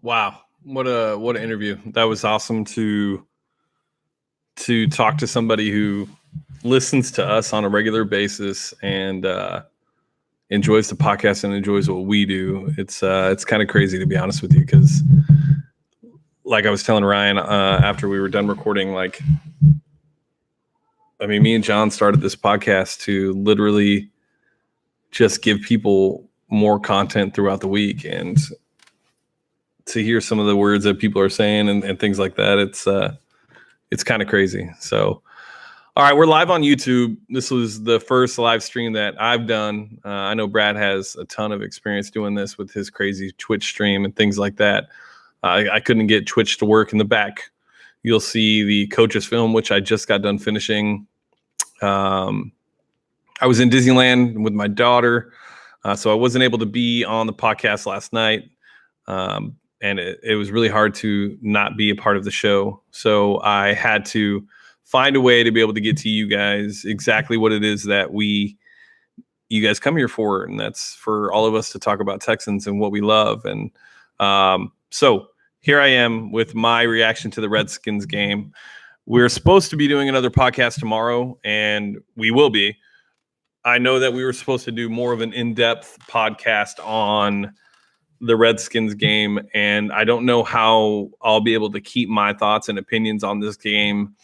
Wow, what an interview. That was awesome to talk to somebody who listens to us on a regular basis and enjoys the podcast and enjoys what we do. It's kind of crazy, to be honest with you, because like I was telling Ryan after we were done recording, me and John started this podcast to literally just give people more content throughout the week, and to hear some of the words that people are saying and things like that, it's kind of crazy. So, all right, we're live on YouTube. This was the first live stream that I've done. I know Brad has a ton of experience doing this with his crazy Twitch stream and things like that. I couldn't get Twitch to work in the back. You'll see the coach's film, which I just got done finishing. I was in Disneyland with my daughter, so I wasn't able to be on the podcast last night. And it was really hard to not be a part of the show. So I had to find a way to be able to get to you guys exactly what it is that you guys come here for. And that's for all of us to talk about Texans and what we love. And so here I am with my reaction to the Redskins game. We're supposed to be doing another podcast tomorrow, and we will be. I know that we were supposed to do more of an in-depth podcast on the Redskins game, and I don't know how I'll be able to keep my thoughts and opinions on this game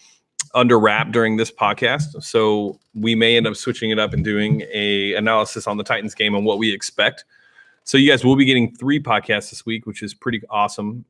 under wrap during this podcast. So we may end up switching it up and doing a analysis on the Titans game and what we expect. So you guys will be getting 3 podcasts this week, which is pretty awesome.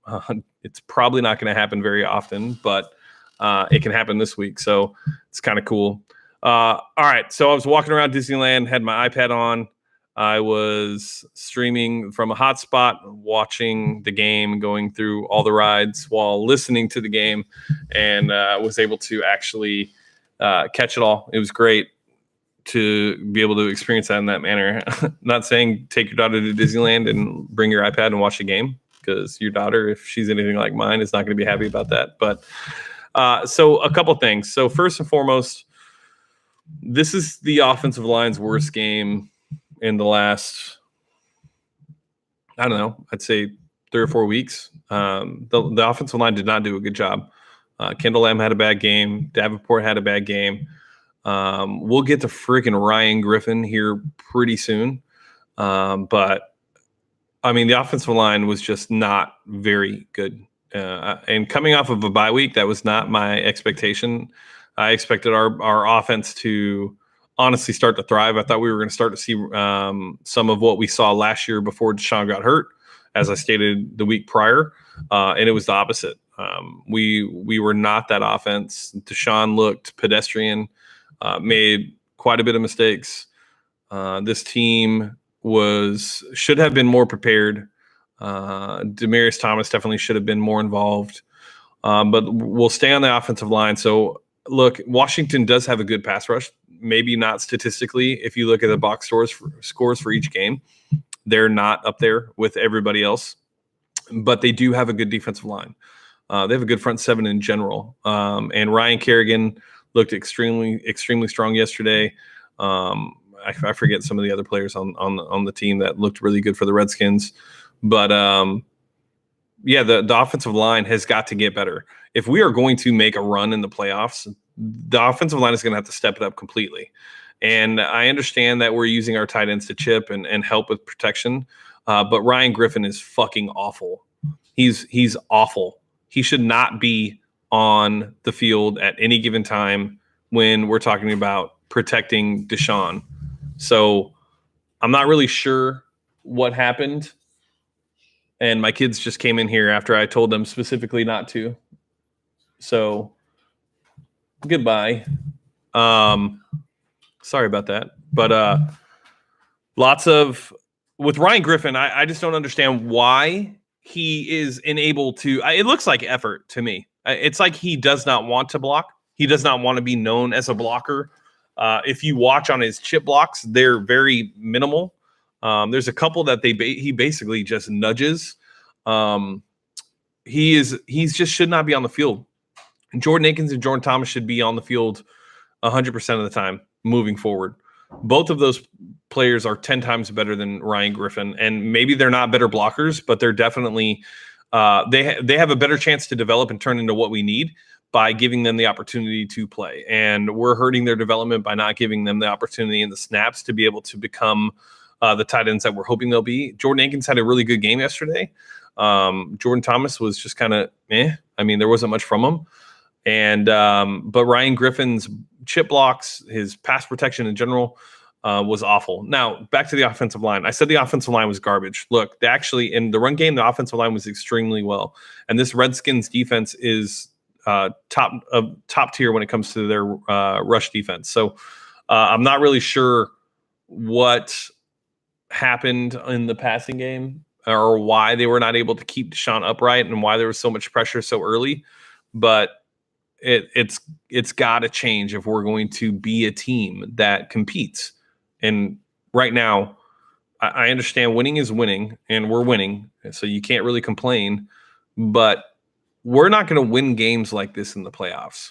It's probably not going to happen very often, but it can happen this week. So it's kind of cool. All right. So I was walking around Disneyland, had my iPad on. I was streaming from a hotspot, watching the game, going through all the rides while listening to the game, and was able to actually catch it all. It was great to be able to experience that in that manner. Not saying take your daughter to Disneyland and bring your iPad and watch the game, because your daughter, if she's anything like mine, is not going to be happy about that. But so a couple things. So first and foremost, this is the offensive line's worst game in the last, I don't know, I'd say 3 or 4 weeks. The offensive line did not do a good job. Kendall Lamb had a bad game. Davenport had a bad game. We'll get to freaking Ryan Griffin here pretty soon. But, the offensive line was just not very good. And coming off of a bye week, that was not my expectation. I expected our offense to honestly start to thrive. I thought we were going to start to see some of what we saw last year before Deshaun got hurt, as I stated the week prior, and it was the opposite. We were not that offense. Deshaun looked pedestrian, made quite a bit of mistakes. This team should have been more prepared. Demaryius Thomas definitely should have been more involved, but we'll stay on the offensive line. So look, Washington does have a good pass rush. Maybe not statistically. If you look at the box scores for each game, they're not up there with everybody else, but they do have a good defensive line. They have a good front seven in general. And Ryan Kerrigan looked extremely, extremely strong yesterday. I forget some of the other players on the team that looked really good for the Redskins, but the offensive line has got to get better. If we are going to make a run in the playoffs, the offensive line is going to have to step it up completely. And I understand that we're using our tight ends to chip and help with protection, but Ryan Griffin is fucking awful. He's awful. He should not be on the field at any given time when we're talking about protecting Deshaun. So I'm not really sure what happened. And my kids just came in here after I told them specifically not to. So goodbye. Sorry about that. But with Ryan Griffin, I just don't understand why he is unable to. It looks like effort to me. It's like he does not want to block. He does not want to be known as a blocker. If you watch on his chip blocks, they're very minimal. There's a couple that he basically just nudges. He's just should not be on the field. Jordan Akins and Jordan Thomas should be on the field 100% of the time moving forward. Both of those players are 10 times better than Ryan Griffin, and maybe they're not better blockers, but they're definitely they have a better chance to develop and turn into what we need by giving them the opportunity to play. And we're hurting their development by not giving them the opportunity and the snaps to be able to become the tight ends that we're hoping they'll be. Jordan Akins had a really good game yesterday. Jordan Thomas was just kind of I mean, there wasn't much from him. And but Ryan Griffin's chip blocks, his pass protection in general, was awful. Now, back to the offensive line. I said the offensive line was garbage. Look, they actually, in the run game, the offensive line was extremely well. And this Redskins defense is top tier when it comes to their rush defense. So I'm not really sure what happened in the passing game or why they were not able to keep Deshaun upright and why there was so much pressure so early. But it's got to change if we're going to be a team that competes. And right now, I understand winning is winning, and we're winning, so you can't really complain. But we're not going to win games like this in the playoffs.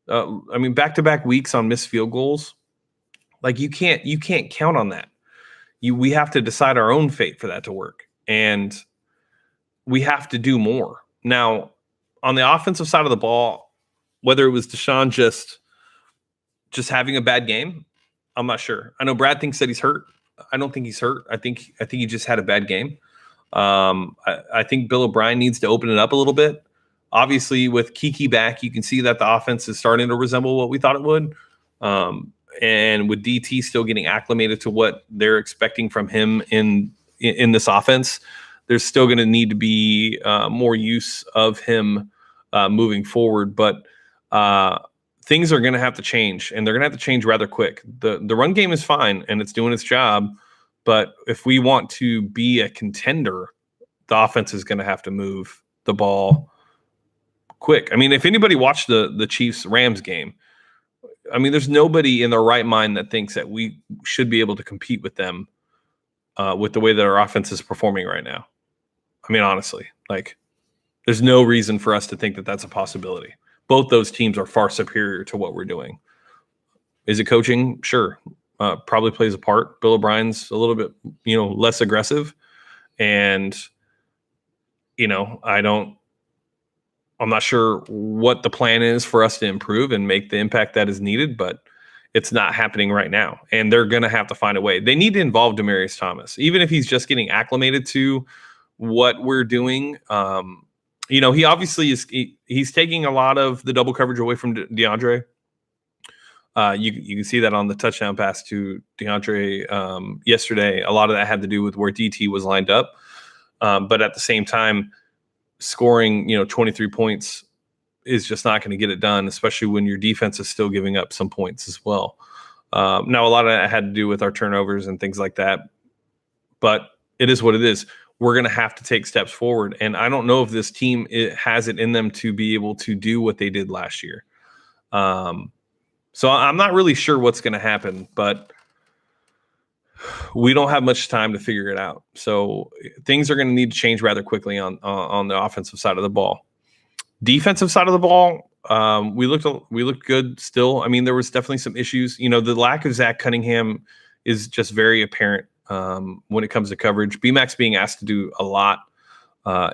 I mean, back-to-back weeks on missed field goals, like you can't count on that. We have to decide our own fate for that to work, and we have to do more. Now, on the offensive side of the ball, whether it was Deshaun just having a bad game, I'm not sure. I know Brad thinks that he's hurt. I don't think he's hurt. I think he just had a bad game. I think Bill O'Brien needs to open it up a little bit. Obviously, with Kiki back, you can see that the offense is starting to resemble what we thought it would. And with DT still getting acclimated to what they're expecting from him in this offense, there's still going to need to be more use of him moving forward. But things are going to have to change, and they're going to have to change rather quick. The run game is fine, and it's doing its job. But if we want to be a contender, the offense is going to have to move the ball quick. I mean, if anybody watched the Chiefs-Rams game, I mean, there's nobody in their right mind that thinks that we should be able to compete with them with the way that our offense is performing right now. I mean, honestly, like, there's no reason for us to think that that's a possibility. Both those teams are far superior to what we're doing. Is it coaching? Sure. Probably plays a part. Bill O'Brien's a little bit, less aggressive. And, I'm not sure what the plan is for us to improve and make the impact that is needed, but it's not happening right now. And they're going to have to find a way. They need to involve Demaryius Thomas, even if he's just getting acclimated to what we're doing. He obviously he's taking a lot of the double coverage away from DeAndre. You can see that on the touchdown pass to DeAndre yesterday. A lot of that had to do with where DT was lined up. But at the same time, scoring 23 points is just not going to get it done, especially when your defense is still giving up some points as well. Now, a lot of that had to do with our turnovers and things like that. But it is what it is. We're going to have to take steps forward. And I don't know if this team has it in them to be able to do what they did last year. So I'm not really sure what's going to happen, but we don't have much time to figure it out. So things are going to need to change rather quickly on the offensive side of the ball. Defensive side of the ball, we looked good still. I mean, there was definitely some issues. The lack of Zach Cunningham is just very apparent when it comes to coverage. B-Mac's being asked to do a lot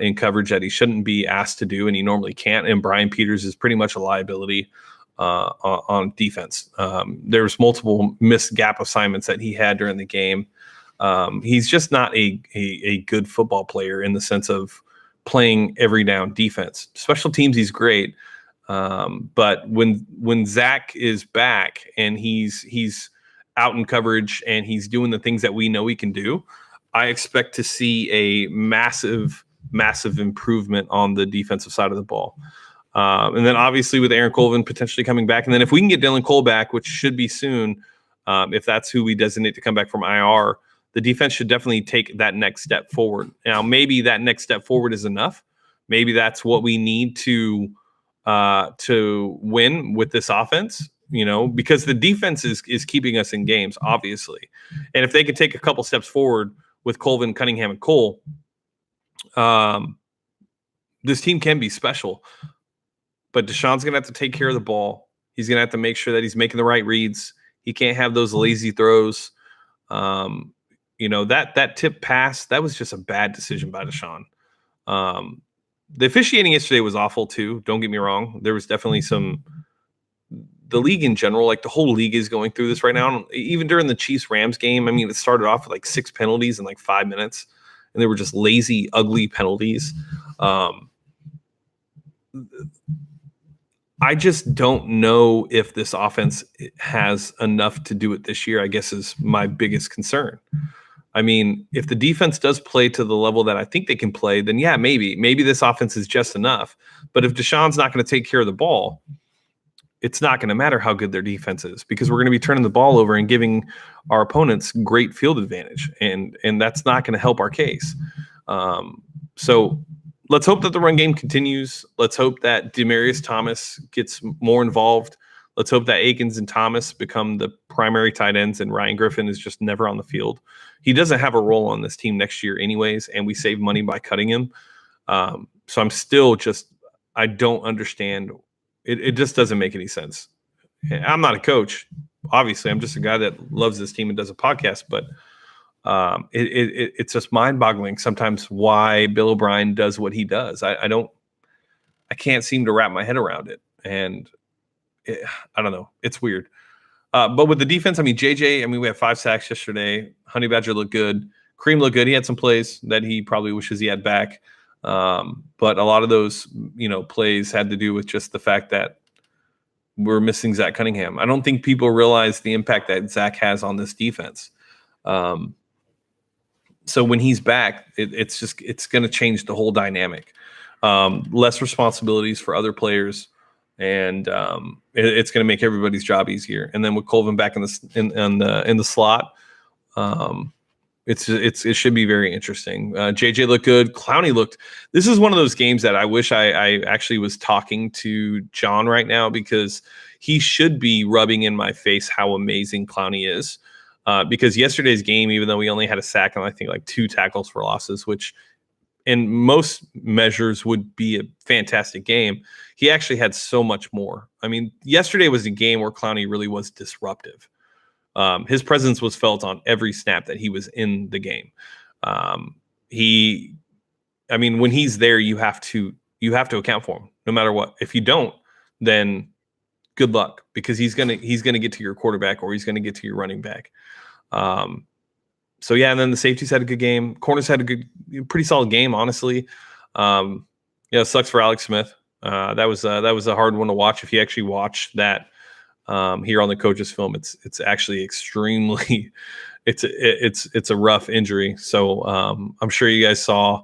in coverage that he shouldn't be asked to do, and he normally can't. And Brian Peters is pretty much a liability on defense. There's multiple missed gap assignments that he had during the game. He's just not a good football player in the sense of playing every down defense. Special teams, he's great. But when Zach is back and he's out in coverage and he's doing the things that we know he can do, I expect to see a massive improvement on the defensive side of the ball. And then obviously with Aaron Colvin potentially coming back. And then if we can get Dylan Cole back, which should be soon, if that's who we designate to come back from IR, the defense should definitely take that next step forward. Now, maybe that next step forward is enough. Maybe that's what we need to win with this offense, because the defense is keeping us in games, obviously. And if they could take a couple steps forward with Colvin, Cunningham, and Cole, this team can be special. But Deshaun's going to have to take care of the ball. He's going to have to make sure that he's making the right reads. He can't have those lazy throws. That tip pass, that was just a bad decision by Deshaun. The officiating yesterday was awful too. Don't get me wrong. There was definitely the league in general, like the whole league is going through this right now. Even during the Chiefs-Rams game, I mean, it started off with like 6 penalties in like 5 minutes, and they were just lazy, ugly penalties. I just don't know if this offense has enough to do it this year, I guess, is my biggest concern. I mean, if the defense does play to the level that I think they can play, then yeah, maybe this offense is just enough. But if Deshaun's not going to take care of the ball, it's not going to matter how good their defense is, because we're going to be turning the ball over and giving our opponents great field advantage, and that's not going to help our case. So let's hope that the run game continues. Let's hope that Demaryius Thomas gets more involved. Let's hope that Akins and Thomas become the primary tight ends and Ryan Griffin is just never on the field. He doesn't have a role on this team next year anyways, and we save money by cutting him. So I'm still I don't understand. It just doesn't make any sense. I'm not a coach. Obviously, I'm just a guy that loves this team and does a podcast, but it's just mind-boggling sometimes why Bill O'Brien does what he does. I can't seem to wrap my head around it, and I don't know. It's weird. But with the defense, I mean, JJ, we had 5 sacks yesterday. Honey Badger looked good. Cream looked good. He had some plays that he probably wishes he had back. But a lot of those, plays had to do with just the fact that we're missing Zach Cunningham. I don't think people realize the impact that Zach has on this defense. So when he's back, it's going to change the whole dynamic. Less responsibilities for other players, and it's going to make everybody's job easier. And then with Colvin back in the slot, it should be very interesting. JJ looked good. Clowny looked. This is one of those games that I wish I actually was talking to John right now, because he should be rubbing in my face how amazing Clowny is. Because yesterday's game, even though we only had a sack and I think like 2 tackles for losses, which in most measures would be a fantastic game, he actually had so much more. I mean, yesterday was a game where Clowny really was disruptive. His presence was felt on every snap that he was in the game. When he's there, you have to account for him no matter what. If you don't, then good luck, because he's gonna get to your quarterback or he's gonna get to your running back. So yeah, and then the safeties had a good game. Corners had a pretty solid game, honestly. It sucks for Alex Smith. That was a hard one to watch. If you actually watch that here on the coach's film, it's actually extremely it's a rough injury. So I'm sure you guys saw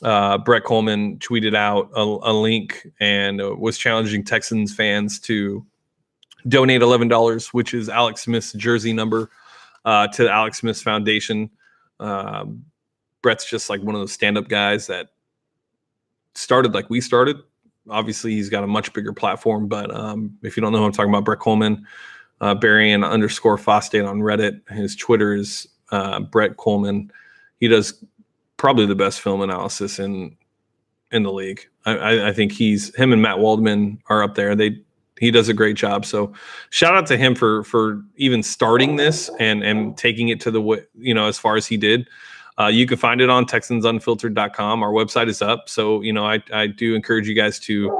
Brett Coleman tweeted out a link and was challenging Texans fans to donate $11, which is Alex Smith's jersey number, to the Alex Smith Foundation. Brett's just like one of those stand-up guys that started like we started. Obviously, he's got a much bigger platform, but if you don't know who I'm talking about, Brett Coleman, Berrien_Fostate on Reddit. His Twitter is Brett Coleman. He does probably the best film analysis in the league. I think him and Matt Waldman are up there. He does a great job. So shout out to him for even starting this and taking it to the as far as he did. You can find it on TexansUnfiltered.com. Our website is up. So, I do encourage you guys to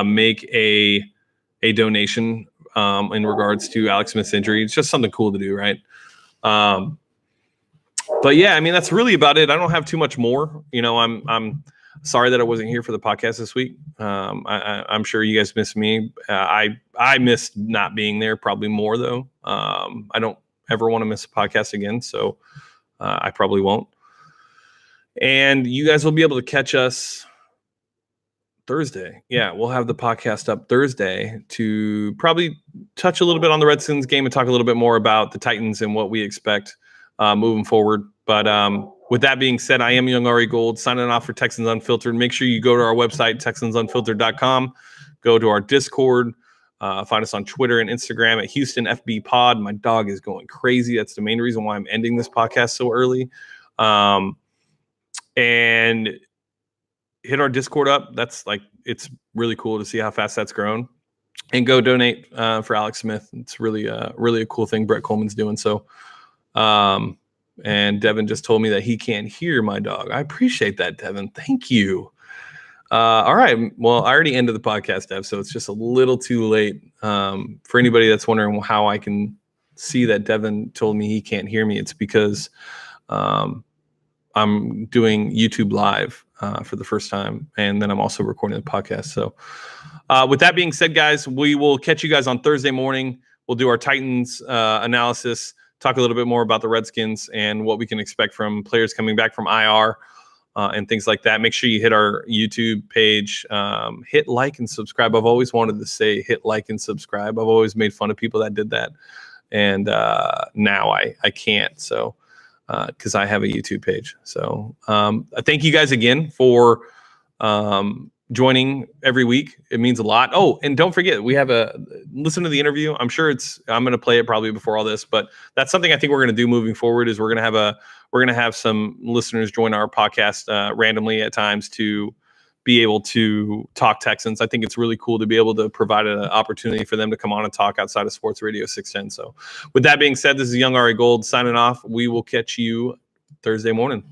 make a donation in regards to Alex Smith's injury. It's just something cool to do, right? But yeah, that's really about it. I don't have too much more. I'm sorry that I wasn't here for the podcast this week. I'm sure you guys missed me. I missed not being there probably more though. I don't ever want to miss a podcast again. So I probably won't. And you guys will be able to catch us Thursday. Yeah, we'll have the podcast up Thursday to probably touch a little bit on the Redskins game and talk a little bit more about the Titans and what we expect moving forward. But with that being said, I am YoungAriGold signing off for Texans Unfiltered. Make sure you go to our website, TexansUnfiltered.com. Go to our Discord. Find us on Twitter and Instagram at Houston FB Pod. My dog is going crazy. That's the main reason why I'm ending this podcast so early. And hit our Discord up. It's really cool to see how fast that's grown. And go donate for Alex Smith. It's really a cool thing Brett Coleman's doing. So And Devin just told me that he can't hear my dog. I appreciate that, Devin. Thank you. All right. Well, I already ended the podcast, Dev, so it's just a little too late. For anybody that's wondering how I can see that Devin told me he can't hear me, it's because I'm doing YouTube Live for the first time, and then I'm also recording the podcast. So with that being said, guys, we will catch you guys on Thursday morning. We'll do our Titans analysis, talk a little bit more about the Redskins and what we can expect from players coming back from IR and things like that. Make sure you hit our YouTube page, hit like and subscribe. I've always wanted to say hit like and subscribe. I've always made fun of people that did that, and now I can't. So because I have a YouTube page. So thank you guys again for joining every week. It means a lot. Oh, and don't forget, we have listen to the interview. I'm sure I'm going to play it probably before all this, but that's something I think we're going to do moving forward is we're going to have some listeners join our podcast randomly at times to be able to talk Texans. I think it's really cool to be able to provide an opportunity for them to come on and talk outside of Sports Radio 610. So with that being said, this is Young Ari Gold signing off. We will catch you Thursday morning.